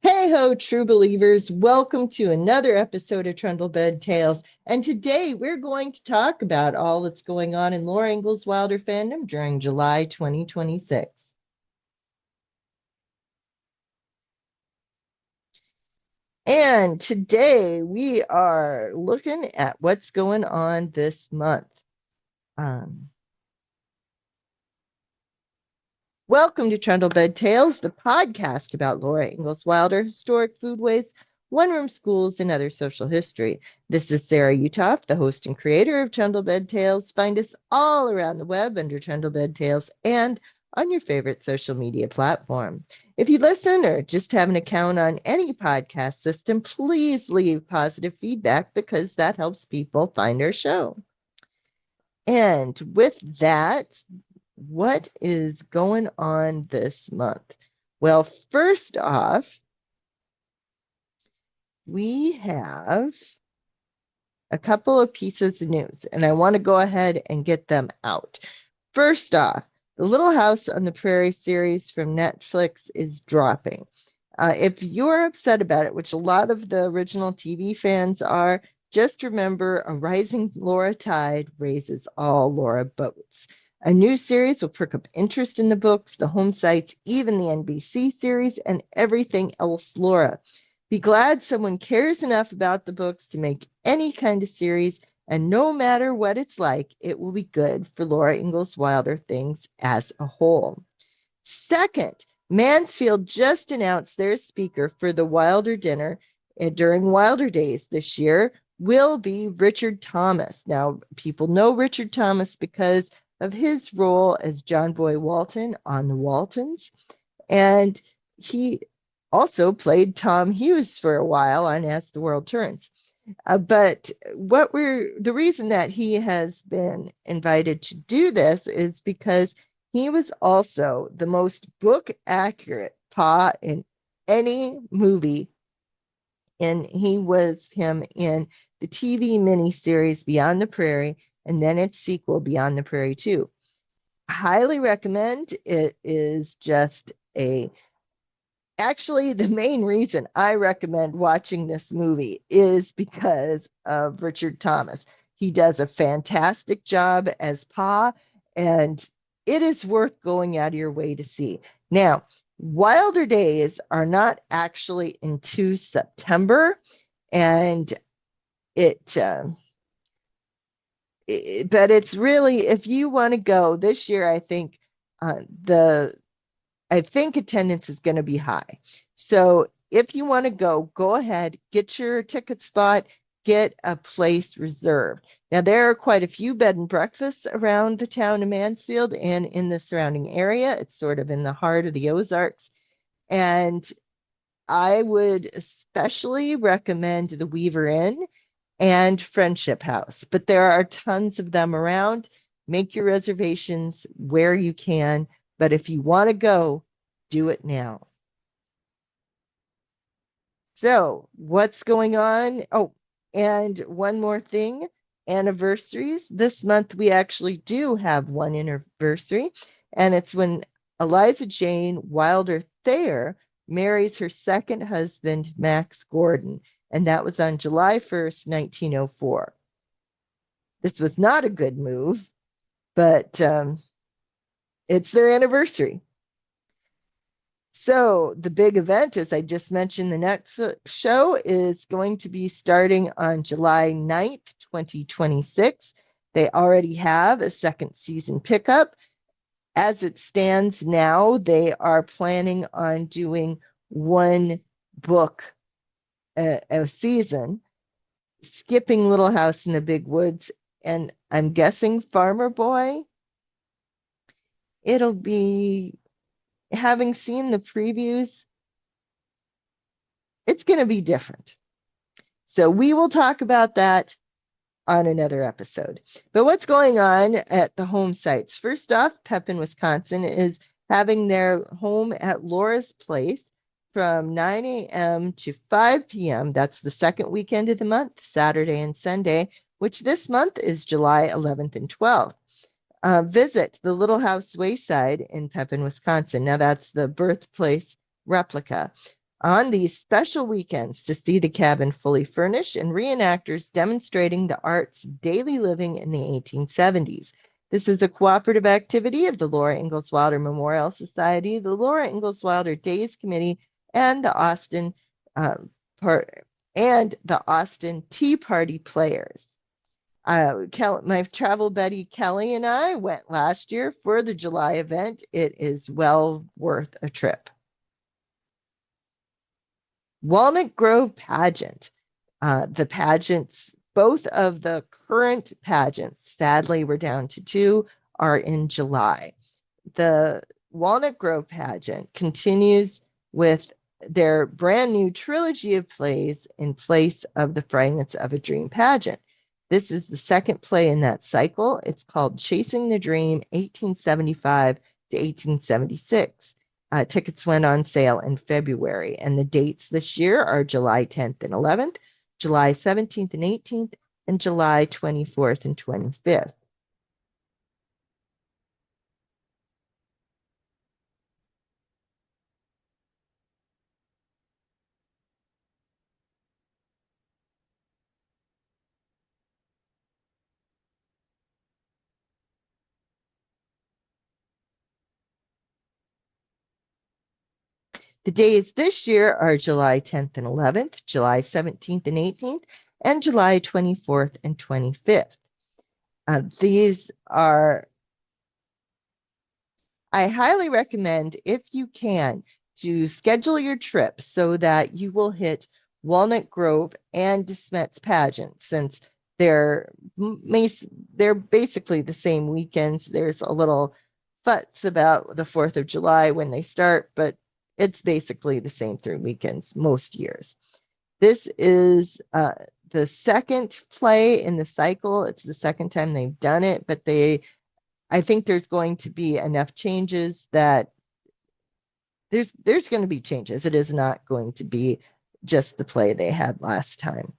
Hey ho, true believers. Welcome to another episode of Trundlebed Tales. And today we're going to talk about all that's going on in Laura Ingalls Wilder fandom during July 2026. And today we are looking at what's going on this month. Um, Welcome to Trundlebed Tales, the podcast about Laura Ingalls Wilder, historic foodways, one-room schools, and other social history. This is Sarah Uthoff, the host and creator of Trundlebed Tales. Find us all around the web under Trundlebed Tales and on your favorite social media platform. If you listen or just have an account on any podcast system, please leave positive feedback because that helps people find our show. And with that, what is going on this month? Well, first off, we have a couple of pieces of news, and I want to go ahead and get them out. First off, the Little House on the Prairie series from Netflix is dropping. If you're upset about it, which a lot of the original TV fans are, just remember a rising Laura tide raises all Laura boats. A new series will perk up interest in the books, the homesites, even the NBC series, and everything else Laura. Be glad someone cares enough about the books to make any kind of series, and no matter what it's like, it will be good for Laura Ingalls Wilder things as a whole. Second, Mansfield just announced their speaker for the Wilder dinner during Wilder Days this year will be Richard Thomas. Now, people know Richard Thomas because of his role as John Boy Walton on The Waltons. And he also played Tom Hughes for a while on As the World Turns. But the reason that he has been invited to do this is because he was also the most book accurate Pa in any movie. And he was him in the TV miniseries Beyond the Prairie, and then its sequel, Beyond the Prairie 2. Highly recommend. It is just actually, the main reason I recommend watching this movie is because of Richard Thomas. He does a fantastic job as Pa, and it is worth going out of your way to see. Now, Wilder Days are not actually into September, and but it's really, if you want to go this year, I think attendance is going to be high. So if you want to go ahead, get your ticket spot, get a place reserved. Now, there are quite a few bed and breakfasts around the town of Mansfield and in the surrounding area. It's sort of in the heart of the Ozarks. And I would especially recommend the Weaver Inn and Friendship House, but there are tons of them around. Make your reservations where you can, but if you want to go, do it now. So, what's going on? Oh, and one more thing, anniversaries. This month we actually do have one anniversary, and it's when Eliza Jane Wilder Thayer marries her second husband, Max Gordon, and that was on July 1st, 1904. This was not a good move, but it's their anniversary. So the big event, as I just mentioned, the Netflix show is going to be starting on July 9th, 2026. They already have a second season pickup. As it stands now, they are planning on doing one book a season, skipping Little House in the Big Woods, and I'm guessing Farmer Boy. It'll be, having seen the previews, it's going to be different. So we will talk about that on another episode. But what's going on at the home sites? First off, Pepin, Wisconsin is having their home at Laura's Place from 9 a.m. to 5 p.m. That's the second weekend of the month, Saturday and Sunday, which this month is July 11th and 12th. Visit the Little House Wayside in Pepin, Wisconsin. Now that's the birthplace replica. on these special weekends to see the cabin fully furnished and reenactors demonstrating the art's daily living in the 1870s. This is a cooperative activity of the Laura Ingalls Wilder Memorial Society, the Laura Ingalls Wilder Days Committee, and the Austin uh, Tea Party Players. My travel buddy Kelly and I went last year for the July event. It is well worth a trip. Walnut Grove pageant. The pageants, both of the current pageants, sadly, we're down to two, are in July. The Walnut Grove pageant continues with their brand new trilogy of plays in place of the Fragments of a Dream pageant. This is the second play in that cycle. It's called Chasing the Dream, 1875 to 1876. Tickets went on sale in February, and the dates this year are July 10th and 11th, July 17th and 18th, and July 24th and 25th. The days this year are July 10th and 11th, July 17th and 18th, and July 24th and 25th. These are, I highly recommend, if you can, to schedule your trip so that you will hit Walnut Grove and Smet's pageant, since they're basically the same weekends. There's a little fuss about the 4th of July when they start, but it's basically the same 3 weekends most years. This is the second play in the cycle. It's the second time they've done it, but I think there's going to be enough changes that there's going to be changes. It is not going to be just the play they had last time.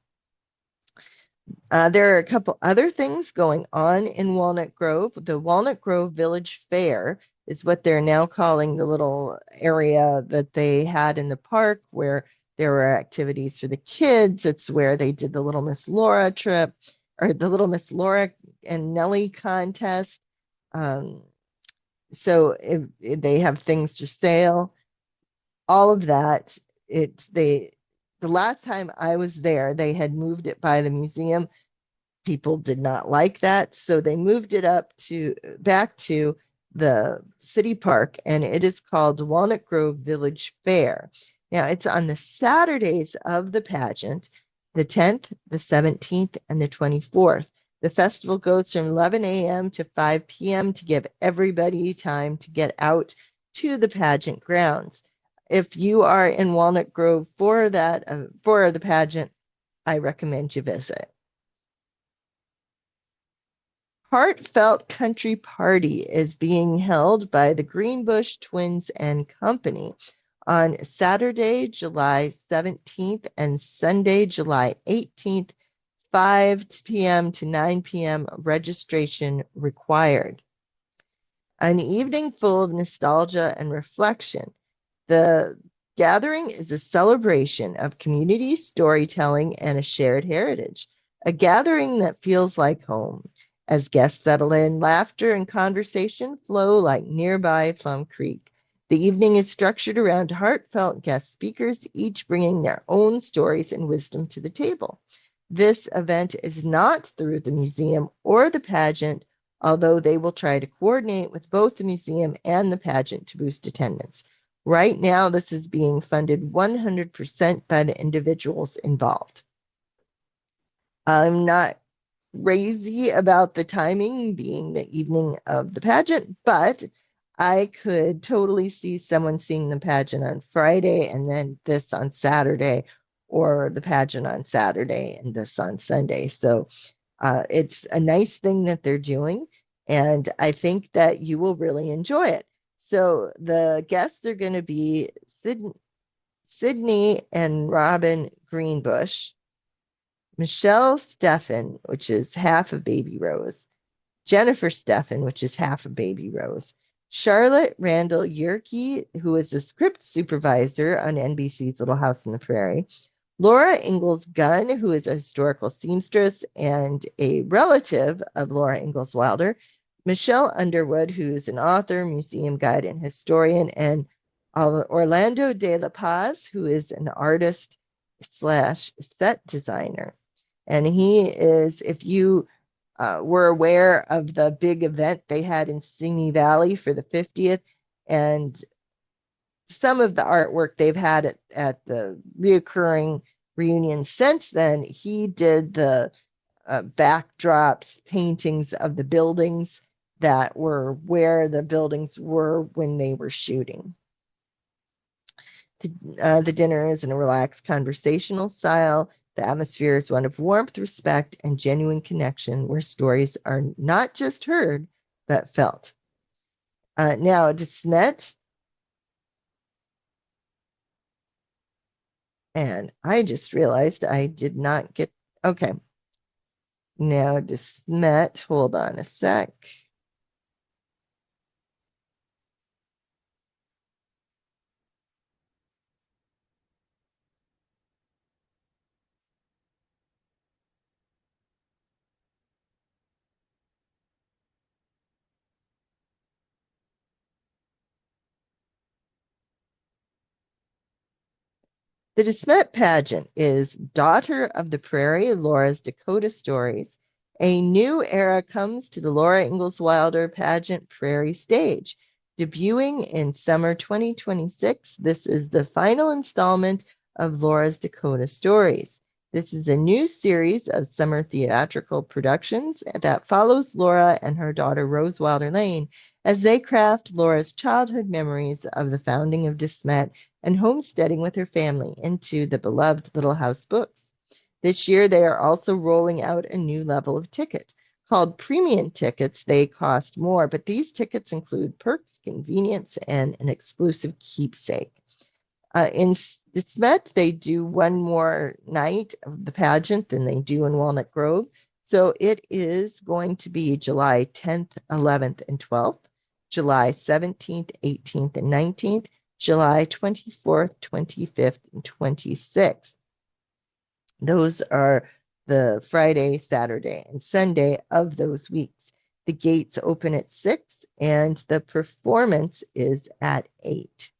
There are a couple other things going on in Walnut Grove. The Walnut Grove Village Fair is what they're now calling the little area that they had in the park where there were activities for the kids. It's where they did the Little Miss Laura trip, or the Little Miss Laura and Nellie contest. So they have things for sale, all of that. The last time I was there, they had moved it by the museum. People did not like that, so they moved it back to the city park, and it is called Walnut Grove Village Fair. Now, it's on the Saturdays of the pageant, the 10th, the 17th, and the 24th. The festival goes from 11 a.m. to 5 p.m. to give everybody time to get out to the pageant grounds. If you are in Walnut Grove for the pageant, I recommend you visit. Heartfelt Country Party is being held by the Greenbush Twins and Company on Saturday, July 17th and Sunday, July 18th, 5 p.m. to 9 p.m. registration required. An evening full of nostalgia and reflection. The gathering is a celebration of community storytelling and a shared heritage, a gathering that feels like home. As guests settle in, laughter and conversation flow like nearby Plum Creek. The evening is structured around heartfelt guest speakers, each bringing their own stories and wisdom to the table. This event is not through the museum or the pageant, although they will try to coordinate with both the museum and the pageant to boost attendance. Right now, this is being funded 100% by the individuals involved. I'm not crazy about the timing being the evening of the pageant, but I could totally see someone seeing the pageant on Friday and then this on Saturday, or the pageant on Saturday and this on Sunday. So it's a nice thing that they're doing, and I think that you will really enjoy it. So the guests are going to be Sydney and Robin Greenbush, Michelle Steffen, which is half of Baby Rose, Jennifer Steffen, which is half of Baby Rose, Charlotte Randall Yerke, who is a script supervisor on NBC's Little House on the Prairie. Laura Ingalls Gunn, who is a historical seamstress and a relative of Laura Ingalls Wilder. Michelle Underwood, who is an author, museum guide, and historian. And Orlando de la Paz, who is an artist slash set designer. And he is, if you were aware of the big event they had in Simi Valley for the 50th, and some of the artwork they've had at the reoccurring reunions since then, he did the backdrops, paintings of the buildings that were where the buildings were when they were shooting. The dinner is in a relaxed conversational style. The atmosphere is one of warmth, respect, and genuine connection where stories are not just heard, but felt. Now, to Smet, and I just realized I did not get, okay. Now, to Smet, hold on a sec. The De Smet pageant is Daughter of the Prairie, Laura's Dakota Stories. A new era comes to the Laura Ingalls Wilder pageant Prairie stage. Debuting in summer 2026, this is the final installment of Laura's Dakota Stories. This is a new series of summer theatrical productions that follows Laura and her daughter Rose Wilder Lane as they craft Laura's childhood memories of the founding of De Smet and homesteading with her family into the beloved Little House books. This year, they are also rolling out a new level of ticket. Called premium tickets, they cost more, but these tickets include perks, convenience, and an exclusive keepsake. In Smet, they do one more night of the pageant than they do in Walnut Grove. So it is going to be July 10th, 11th, and 12th, July 17th, 18th, and 19th, July 24th, 25th, and 26th. Those are the Friday, Saturday, and Sunday of those weeks. The gates open at 6 and the performance is at 8.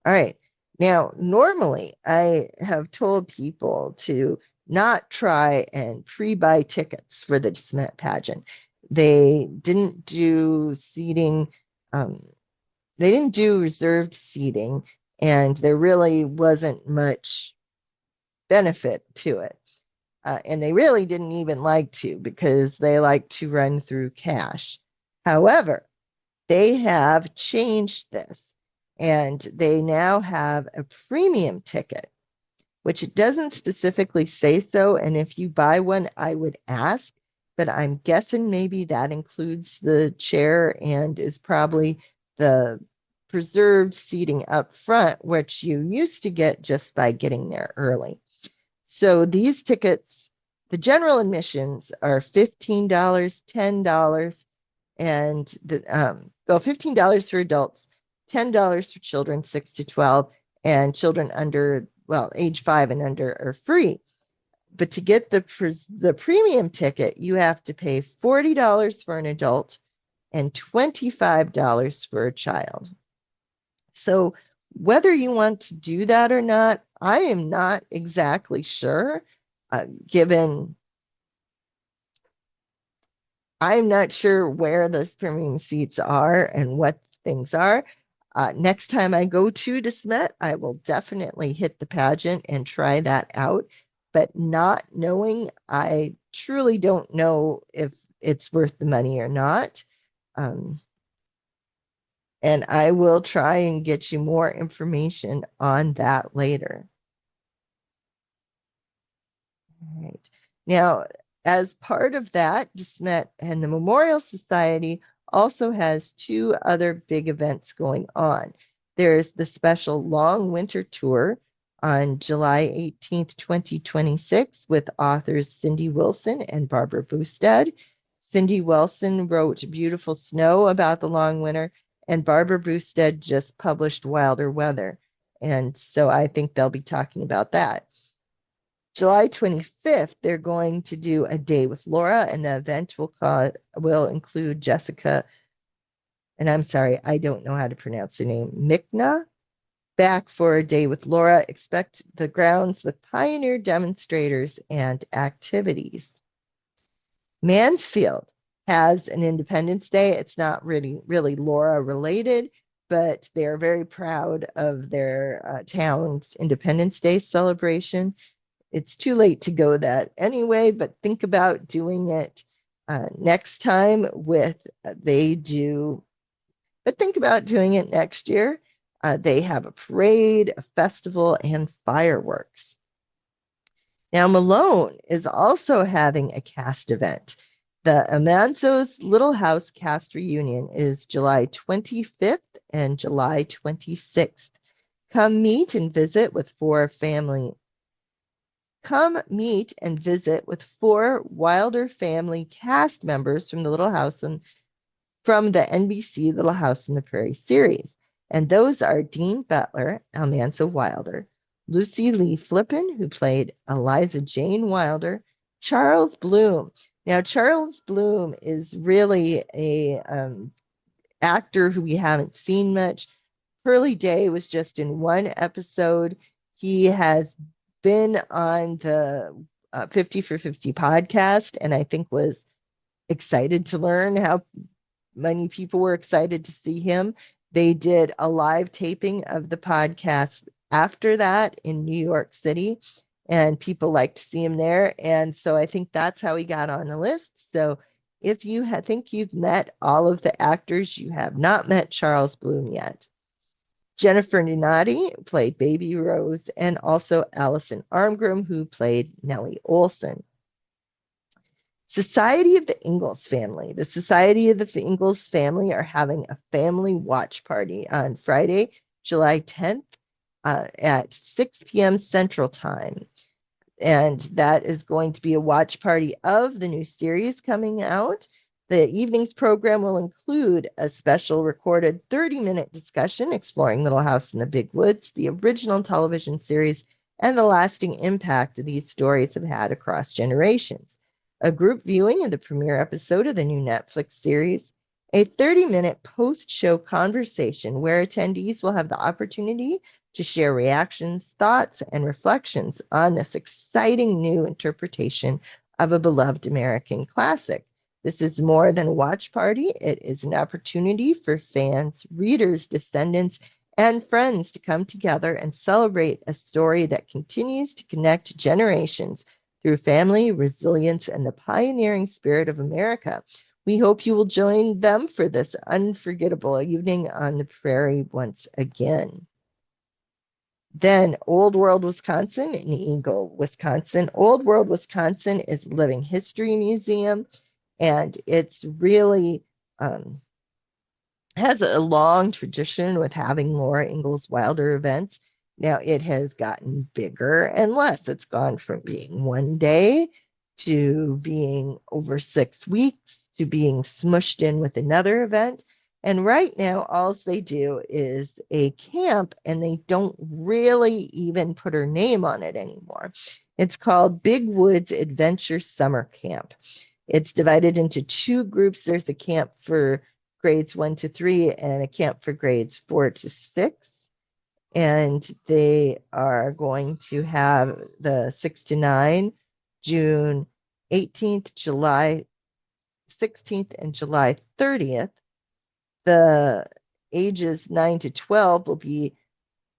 All right. Now, normally I have told people to not try and pre-buy tickets for the Smet pageant. They didn't do seating, they didn't do reserved seating, and there really wasn't much benefit to it. And they really didn't even like to because they like to run through cash. However, they have changed this and they now have a premium ticket, which it doesn't specifically say so. And if you buy one, I would ask, but I'm guessing maybe that includes the chair and is probably the preserved seating up front, which you used to get just by getting there early. So these tickets, the general admissions are $15, $10, and $15 for adults, $10 for children 6 to 12, and children under, well, age 5 and under are free. But to get the premium ticket, you have to pay $40 for an adult and $25 for a child. So whether you want to do that or not, I am not exactly sure, given I'm not sure where those premium seats are and what things are. Next time I go to De Smet, I will definitely hit the pageant and try that out. But not knowing, I truly don't know if it's worth the money or not. And I will try and get you more information on that later. All right. Now, As part of that, Smet and the Memorial Society also has two other big events going on. There's the special long winter tour on July 18th, 2026, with authors Cindy Wilson and Barbara Boosted. Cindy Wilson wrote Beautiful Snow about the long winter, and Barbara Boosted just published Wilder Weather. And so I think they'll be talking about that. July 25th, they're going to do a day with Laura, and the event will include Jessica, and I'm sorry, I don't know how to pronounce her name, Mikna, back for a day with Laura. Expect the grounds with pioneer demonstrators and activities. Mansfield has an Independence Day. It's not really Laura related, but they're very proud of their town's Independence Day celebration. It's too late to go that anyway, but think about doing it next time but think about doing it next year. They have a parade, a festival, and fireworks. Now, Malone is also having a cast event. The Amanzo's Little House cast reunion is July 25th and July 26th. Come meet and visit with four Wilder family cast members from the NBC Little House on the Prairie series. And those are Dean Butler, Almanzo Wilder, Lucy Lee Flippin, who played Eliza Jane Wilder, Charles Bloom. Now, Charles Bloom is really a actor who we haven't seen much. Pearly Day was just in one episode. He has been on the 50 for 50 podcast, and I think was excited to learn how many people were excited to see him. They did a live taping of the podcast after that in New York City, and people liked to see him there. And so I think that's how he got on the list. So if you think you've met all of the actors, you have not met Charles Bloom yet. Jennifer Nunati played Baby Rose, and also Allison Armgrim, who played Nellie Olson. Society of the Ingalls Family. The Society of the Ingalls Family are having a family watch party on Friday, July 10th at 6 p.m. Central Time. And that is going to be a watch party of the new series coming out. The evening's program will include a special recorded 30-minute discussion exploring Little House in the Big Woods, the original television series, and the lasting impact these stories have had across generations. A group viewing of the premiere episode of the new Netflix series, a 30-minute post-show conversation where attendees will have the opportunity to share reactions, thoughts, and reflections on this exciting new interpretation of a beloved American classic. This is more than a watch party. It is an opportunity for fans, readers, descendants, and friends to come together and celebrate a story that continues to connect generations through family, resilience, and the pioneering spirit of America. We hope you will join them for this unforgettable evening on the Prairie once again. Then Old World, Wisconsin in Eagle, Wisconsin. Old World, Wisconsin is a living history museum, and it's really has a long tradition with having Laura Ingalls Wilder events. Now it has gotten bigger and less. It's gone from being one day to being over 6 weeks to being smushed in with another event. And right now, all they do is a camp, and they don't really even put her name on it anymore. It's called Big Woods Adventure Summer Camp. It's divided into two groups. There's a camp for grades 1 to 3 and a camp for grades 4 to 6. And they are going to have the 6 to 9, June 18th, July 16th, and July 30th. The ages 9 to 12 will be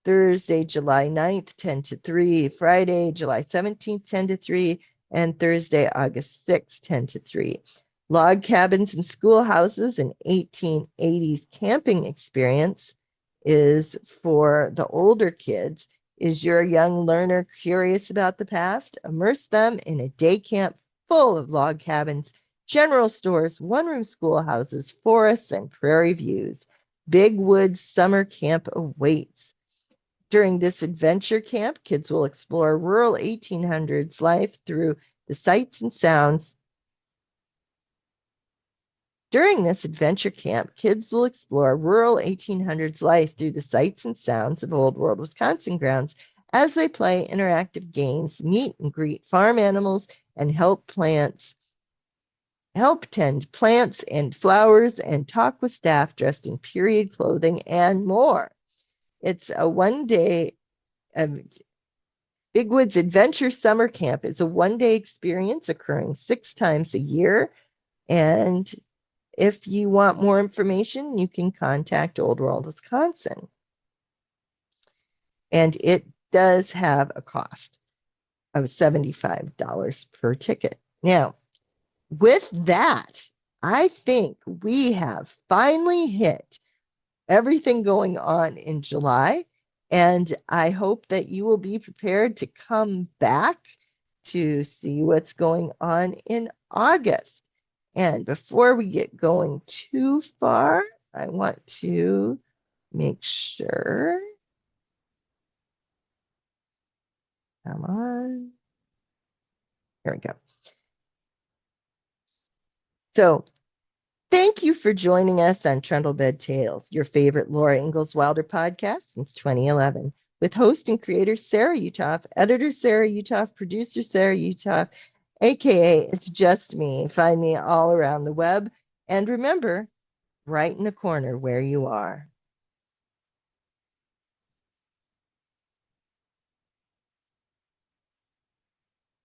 Thursday, July 9th, 10 to 3, Friday, July 17th, 10 to 3, and Thursday, August 6th, 10 to 3. Log cabins and schoolhouses, an 1880s camping experience, is for the older kids. Is your young learner curious about the past? Immerse them in a day camp full of log cabins, general stores, one-room schoolhouses, forests, and prairie views. Big Woods Summer Camp awaits. During this adventure camp, kids will explore rural 1800s life through the sights and sounds. During this adventure camp, kids will explore rural 1800s life through the sights and sounds of Old World Wisconsin grounds as they play interactive games, meet and greet farm animals, and help tend plants and flowers, and talk with staff dressed in period clothing and more. It's a one-day Big Woods Adventure Summer Camp is a one-day experience occurring 6 times a year. And if you want more information, you can contact Old World Wisconsin. And it does have a cost of $75 per ticket. Now, with that, I think we have finally hit everything going on in July. And I hope that you will be prepared to come back to see what's going on in August. And before we get going too far, I want to make sure. Come on. Here we go. So thank you for joining us on Trundlebed Tales, your favorite Laura Ingalls Wilder podcast since 2011, with host and creator Sarah Uthoff, editor Sarah Uthoff, producer Sarah Uthoff, aka It's Just Me. Find me all around the web. And remember, right in the corner where you are.